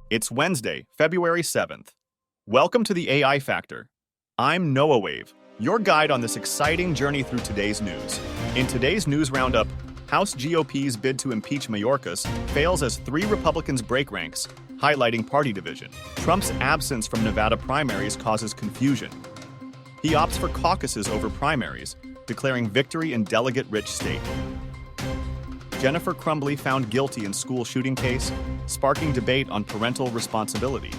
It's Wednesday, February 7th. Welcome to the AI Factor. I'm Noah Wave, your guide on this exciting journey through today's news. In today's news roundup, House GOP's bid to impeach Mayorkas fails as 3 Republicans break ranks, highlighting party division. Trump's absence from Nevada primaries causes confusion. He opts for caucuses over primaries, declaring victory in delegate-rich state. Jennifer Crumbley found guilty in school shooting case, sparking debate on parental responsibility.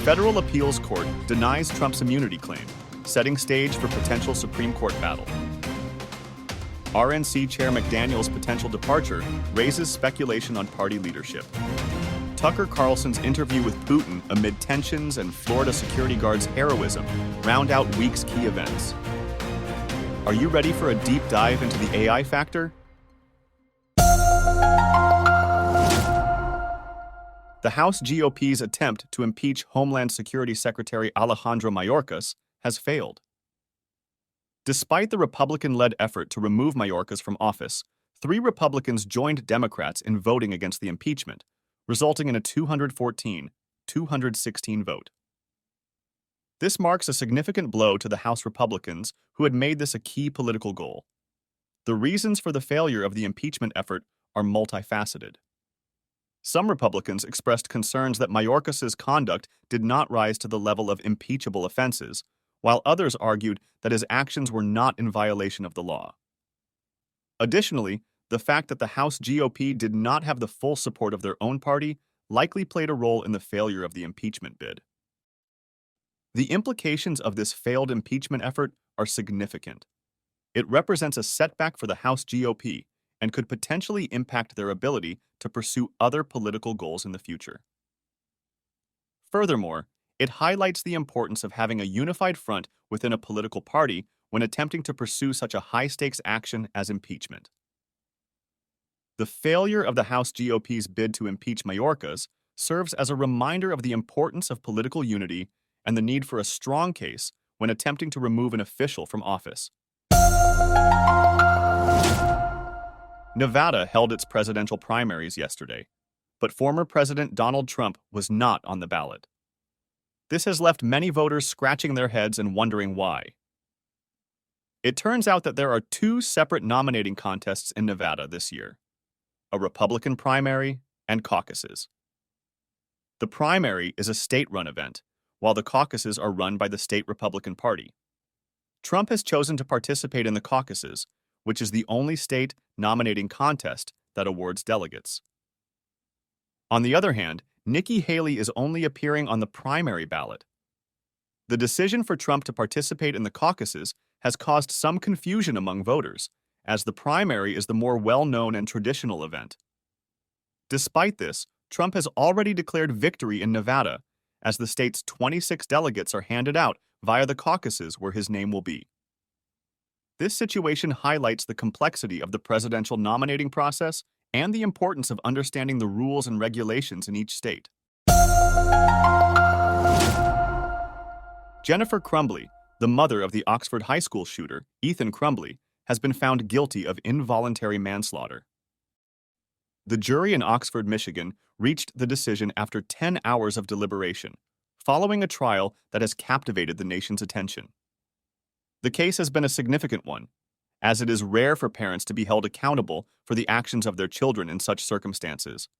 Federal appeals court denies Trump's immunity claim, setting stage for potential Supreme Court battle. RNC Chair McDaniel's potential departure raises speculation on party leadership. Tucker Carlson's interview with Putin amid tensions and Florida security guards' heroism round out week's key events. Are you ready for a deep dive into the AI factor? The House GOP's attempt to impeach Homeland Security Secretary Alejandro Mayorkas has failed. Despite the Republican-led effort to remove Mayorkas from office, 3 Republicans joined Democrats in voting against the impeachment, resulting in a 214-216 vote. This marks a significant blow to the House Republicans who had made this a key political goal. The reasons for the failure of the impeachment effort are multifaceted. Some Republicans expressed concerns that Mayorkas' conduct did not rise to the level of impeachable offenses, while others argued that his actions were not in violation of the law. Additionally, the fact that the House GOP did not have the full support of their own party likely played a role in the failure of the impeachment bid. The implications of this failed impeachment effort are significant. It represents a setback for the House GOP and could potentially impact their ability to pursue other political goals in the future. Furthermore, it highlights the importance of having a unified front within a political party when attempting to pursue such a high-stakes action as impeachment. The failure of the House GOP's bid to impeach Mayorkas serves as a reminder of the importance of political unity and the need for a strong case when attempting to remove an official from office. Nevada held its presidential primaries yesterday, but former President Donald Trump was not on the ballot. This has left many voters scratching their heads and wondering why. It turns out that there are 2 separate nominating contests in Nevada this year: a Republican primary and caucuses. The primary is a state-run event, while the caucuses are run by the state Republican Party. Trump has chosen to participate in the caucuses, which is the only state nominating contest that awards delegates. On the other hand, Nikki Haley is only appearing on the primary ballot. The decision for Trump to participate in the caucuses has caused some confusion among voters, as the primary is the more well-known and traditional event. Despite this, Trump has already declared victory in Nevada, as the state's 26 delegates are handed out via the caucuses where his name will be. This situation highlights the complexity of the presidential nominating process and the importance of understanding the rules and regulations in each state. Jennifer Crumbley, the mother of the Oxford High School shooter, Ethan Crumbley, has been found guilty of involuntary manslaughter. The jury in Oxford, Michigan, reached the decision after 10 hours of deliberation, following a trial that has captivated the nation's attention. The case has been a significant one, as it is rare for parents to be held accountable for the actions of their children in such circumstances.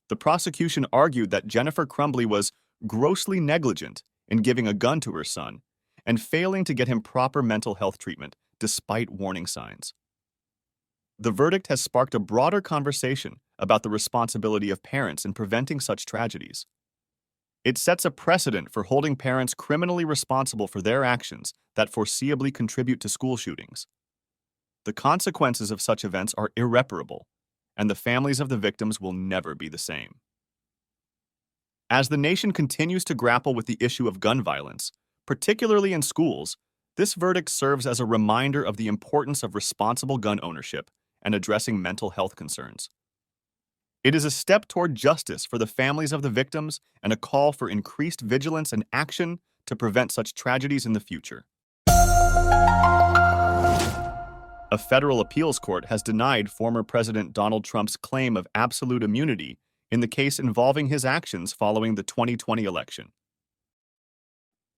The prosecution argued that Jennifer Crumbley was grossly negligent in giving a gun to her son and failing to get him proper mental health treatment despite warning signs. The verdict has sparked a broader conversation about the responsibility of parents in preventing such tragedies. It sets a precedent for holding parents criminally responsible for their actions that foreseeably contribute to school shootings. The consequences of such events are irreparable, and the families of the victims will never be the same. As the nation continues to grapple with the issue of gun violence, particularly in schools, this verdict serves as a reminder of the importance of responsible gun ownership and addressing mental health concerns. It is a step toward justice for the families of the victims and a call for increased vigilance and action to prevent such tragedies in the future. A federal appeals court has denied former President Donald Trump's claim of absolute immunity in the case involving his actions following the 2020 election.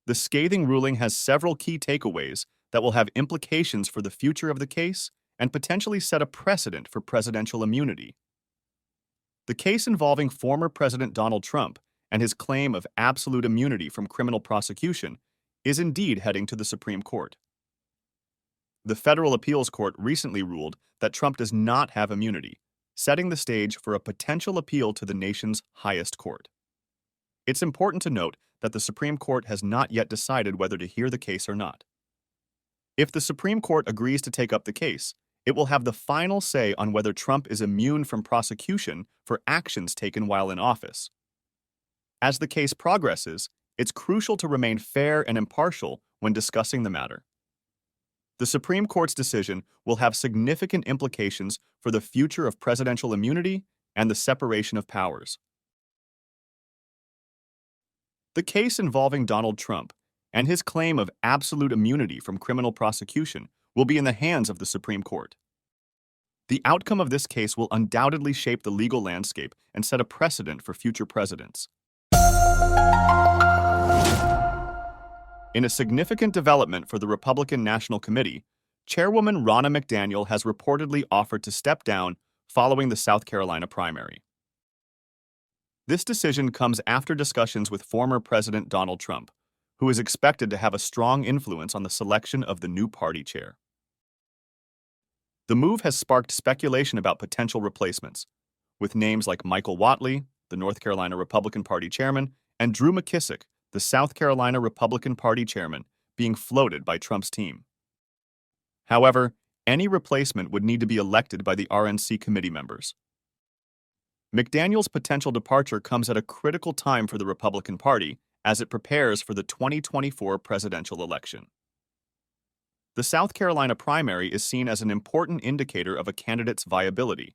The scathing ruling has several key takeaways that will have implications for the future of the case and potentially set a precedent for presidential immunity. The case involving former President Donald Trump and his claim of absolute immunity from criminal prosecution is indeed heading to the Supreme Court. The Federal Appeals Court recently ruled that Trump does not have immunity, setting the stage for a potential appeal to the nation's highest court. It's important to note that the Supreme Court has not yet decided whether to hear the case or not. If the Supreme Court agrees to take up the case, it will have the final say on whether Trump is immune from prosecution for actions taken while in office. As the case progresses, it's crucial to remain fair and impartial when discussing the matter. The Supreme Court's decision will have significant implications for the future of presidential immunity and the separation of powers. The case involving Donald Trump and his claim of absolute immunity from criminal prosecution will be in the hands of the Supreme Court. The outcome of this case will undoubtedly shape the legal landscape and set a precedent for future presidents. In a significant development for the Republican National Committee, Chairwoman Ronna McDaniel has reportedly offered to step down following the South Carolina primary. This decision comes after discussions with former President Donald Trump, who is expected to have a strong influence on the selection of the new party chair. The move has sparked speculation about potential replacements, with names like Michael Whatley, the North Carolina Republican Party chairman, and Drew McKissick, the South Carolina Republican Party chairman, being floated by Trump's team. However, any replacement would need to be elected by the RNC committee members. McDaniel's potential departure comes at a critical time for the Republican Party as it prepares for the 2024 presidential election. The South Carolina primary is seen as an important indicator of a candidate's viability,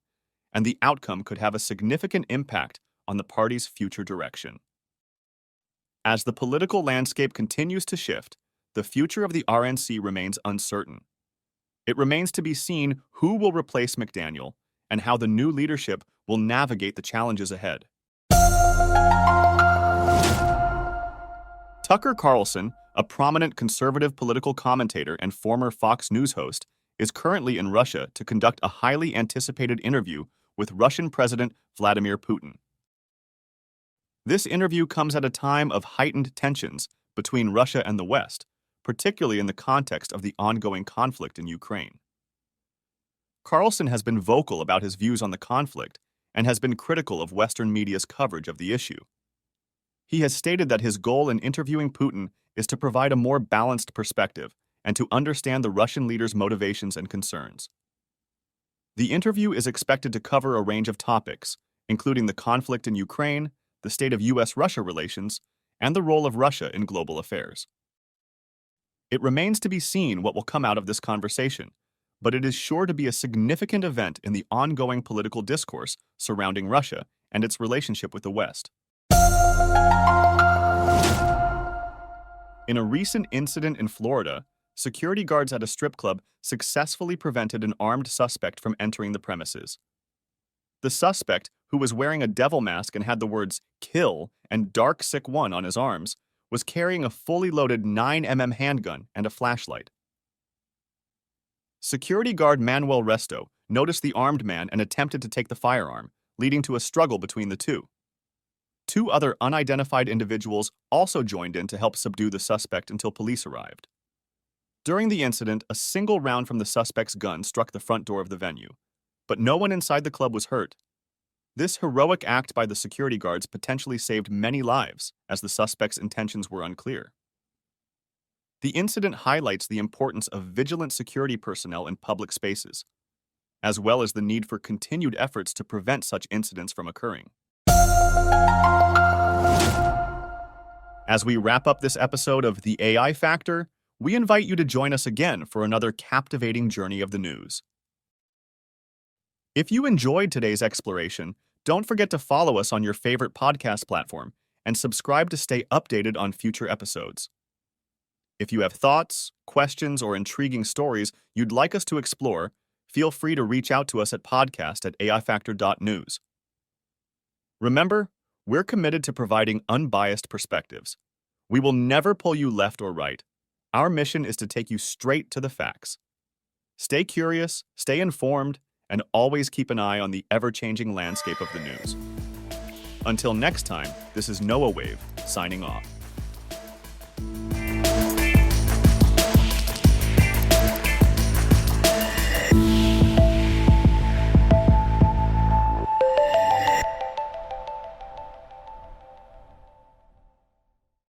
and the outcome could have a significant impact on the party's future direction. As the political landscape continues to shift, the future of the RNC remains uncertain. It remains to be seen who will replace McDaniel and how the new leadership will navigate the challenges ahead. Tucker Carlson, a prominent conservative political commentator and former Fox News host, is currently in Russia to conduct a highly anticipated interview with Russian President Vladimir Putin. This interview comes at a time of heightened tensions between Russia and the West, particularly in the context of the ongoing conflict in Ukraine. Carlson has been vocal about his views on the conflict and has been critical of Western media's coverage of the issue. He has stated that his goal in interviewing Putin is to provide a more balanced perspective and to understand the Russian leader's motivations and concerns. The interview is expected to cover a range of topics, including the conflict in Ukraine, the state of U.S.-Russia relations, and the role of Russia in global affairs. It remains to be seen what will come out of this conversation, but it is sure to be a significant event in the ongoing political discourse surrounding Russia and its relationship with the West. In a recent incident in Florida, security guards at a strip club successfully prevented an armed suspect from entering the premises. The suspect, who was wearing a devil mask and had the words "kill" and "dark sick one" on his arms, was carrying a fully loaded 9mm handgun and a flashlight. Security guard Manuel Resto noticed the armed man and attempted to take the firearm, leading to a struggle between the two. Two other unidentified individuals also joined in to help subdue the suspect until police arrived. During the incident, a single round from the suspect's gun struck the front door of the venue, but no one inside the club was hurt. This heroic act by the security guards potentially saved many lives, as the suspect's intentions were unclear. The incident highlights the importance of vigilant security personnel in public spaces, as well as the need for continued efforts to prevent such incidents from occurring. As we wrap up this episode of The AI Factor, we invite you to join us again for another captivating journey of the news. If you enjoyed today's exploration, don't forget to follow us on your favorite podcast platform and subscribe to stay updated on future episodes. If you have thoughts, questions, or intriguing stories you'd like us to explore, feel free to reach out to us at podcast@aifactor.news. Remember, we're committed to providing unbiased perspectives. We will never pull you left or right. Our mission is to take you straight to the facts. Stay curious, stay informed, and always keep an eye on the ever-changing landscape of the news. Until next time, this is Noah Wave, signing off.